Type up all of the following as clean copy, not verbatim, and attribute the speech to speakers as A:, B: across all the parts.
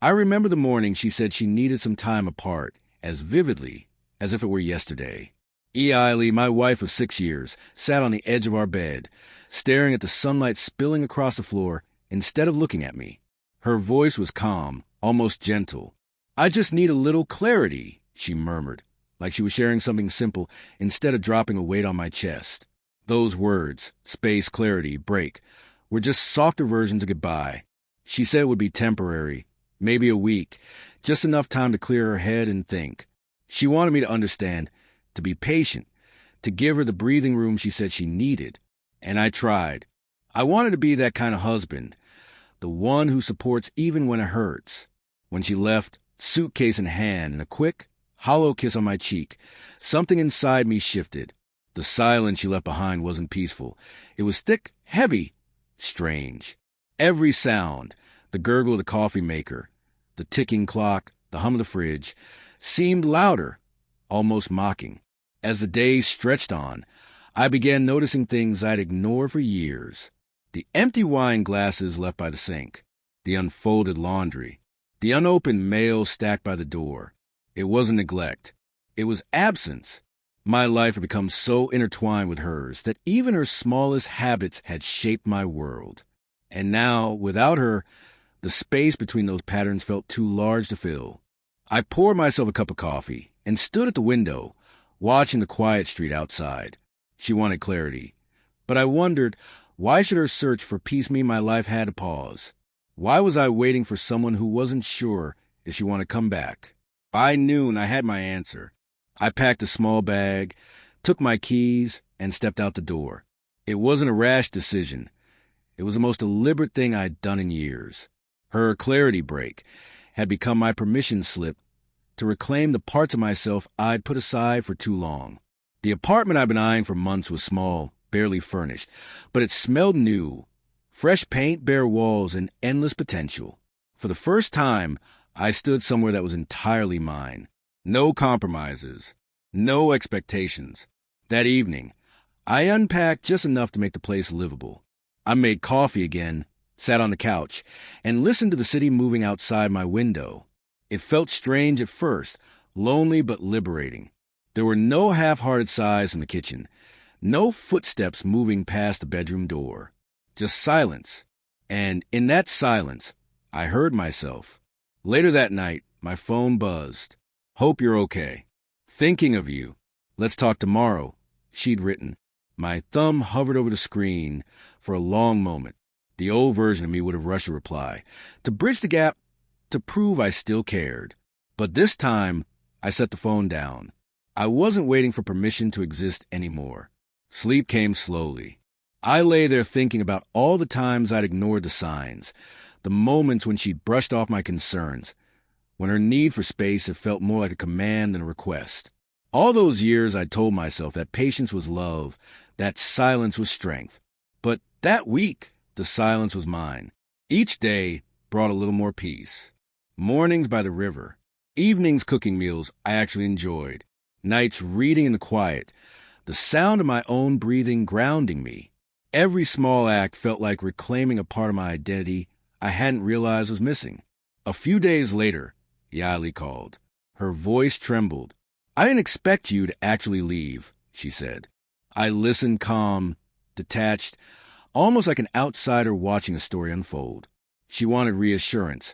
A: I remember the morning she said she needed some time apart, as vividly as if it were yesterday. Eiley, my wife of 6 years, sat on the edge of our bed, staring at the sunlight spilling across the floor instead of looking at me. Her voice was calm, almost gentle. "I just need a little clarity," she murmured, like she was sharing something simple instead of dropping a weight on my chest. Those words, space, clarity, break, were just softer versions of goodbye. She said it would be temporary, maybe a week, just enough time to clear her head and think. She wanted me to understand, to be patient, to give her the breathing room she said she needed. And I tried. I wanted to be that kind of husband, the one who supports even when it hurts. When she left, suitcase in hand and a quick, hollow kiss on my cheek, something inside me shifted. The silence she left behind wasn't peaceful. It was thick, heavy, strange. Every sound, the gurgle of the coffee maker, the ticking clock, the hum of the fridge, seemed louder, almost mocking. As the days stretched on, I began noticing things I'd ignored for years. The empty wine glasses left by the sink, the unfolded laundry, the unopened mail stacked by the door. It wasn't neglect. It was absence. My life had become so intertwined with hers that even her smallest habits had shaped my world. And now, without her, the space between those patterns felt too large to fill. I poured myself a cup of coffee and stood at the window, watching the quiet street outside. She wanted clarity. But I wondered, why should her search for peace mean my life had to pause? Why was I waiting for someone who wasn't sure if she wanted to come back? By noon, I had my answer. I packed a small bag, took my keys, and stepped out the door. It wasn't a rash decision. It was the most deliberate thing I'd done in years. Her clarity break had become my permission slip to reclaim the parts of myself I'd put aside for too long. The apartment I'd been eyeing for months was small, barely furnished, but it smelled new. Fresh paint, bare walls, and endless potential. For the first time, I stood somewhere that was entirely mine. No compromises, no expectations. That evening, I unpacked just enough to make the place livable. I made coffee again, sat on the couch, and listened to the city moving outside my window. It felt strange at first, lonely but liberating. There were no half-hearted sighs in the kitchen, no footsteps moving past the bedroom door. Just silence. And in that silence, I heard myself. Later that night, my phone buzzed. "Hope you're okay. Thinking of you. Let's talk tomorrow," she'd written. My thumb hovered over the screen for a long moment. The old version of me would have rushed a reply, to bridge the gap, to prove I still cared. But this time, I set the phone down. I wasn't waiting for permission to exist anymore. Sleep came slowly. I lay there thinking about all the times I'd ignored the signs, the moments when she'd brushed off my concerns, when her need for space had felt more like a command than a request. All those years I'd told myself that patience was love, that silence was strength. But that week, the silence was mine. Each day brought a little more peace. Mornings by the river, evenings cooking meals I actually enjoyed, nights reading in the quiet, the sound of my own breathing grounding me. Every small act felt like reclaiming a part of my identity I hadn't realized was missing. A few days later, Eiley called. Her voice trembled. "I didn't expect you to actually leave," she said. I listened calm, detached, almost like an outsider watching a story unfold. She wanted reassurance,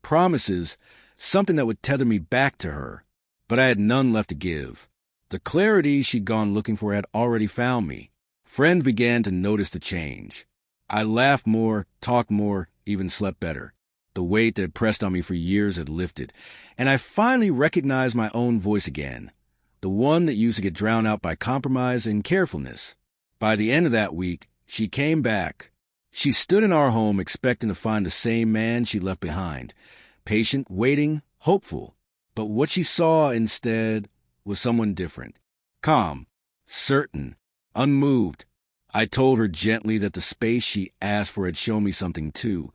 A: promises, something that would tether me back to her. But I had none left to give. The clarity she'd gone looking for had already found me. Friends began to notice the change. I laughed more, talked more, even slept better. The weight that had pressed on me for years had lifted, and I finally recognized my own voice again, the one that used to get drowned out by compromise and carefulness. By the end of that week, she came back. She stood in our home expecting to find the same man she left behind, patient, waiting, hopeful. But what she saw instead was someone different, calm, certain, unmoved. I told her gently that the space she asked for had shown me something too,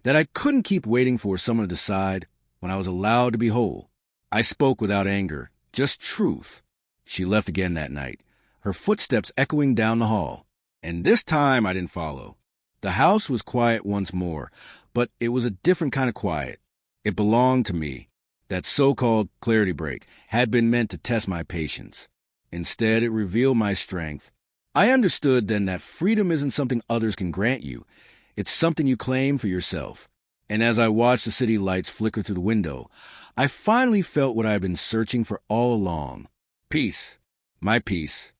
A: that I couldn't keep waiting for someone to decide when I was allowed to be whole. I spoke without anger, just truth. She left again that night, her footsteps echoing down the hall. And this time I didn't follow. The house was quiet once more, but it was a different kind of quiet. It belonged to me. That so-called clarity break had been meant to test my patience. Instead, it revealed my strength. I understood then that freedom isn't something others can grant you. It's something you claim for yourself. And as I watched the city lights flicker through the window, I finally felt what I had been searching for all along. Peace. My peace.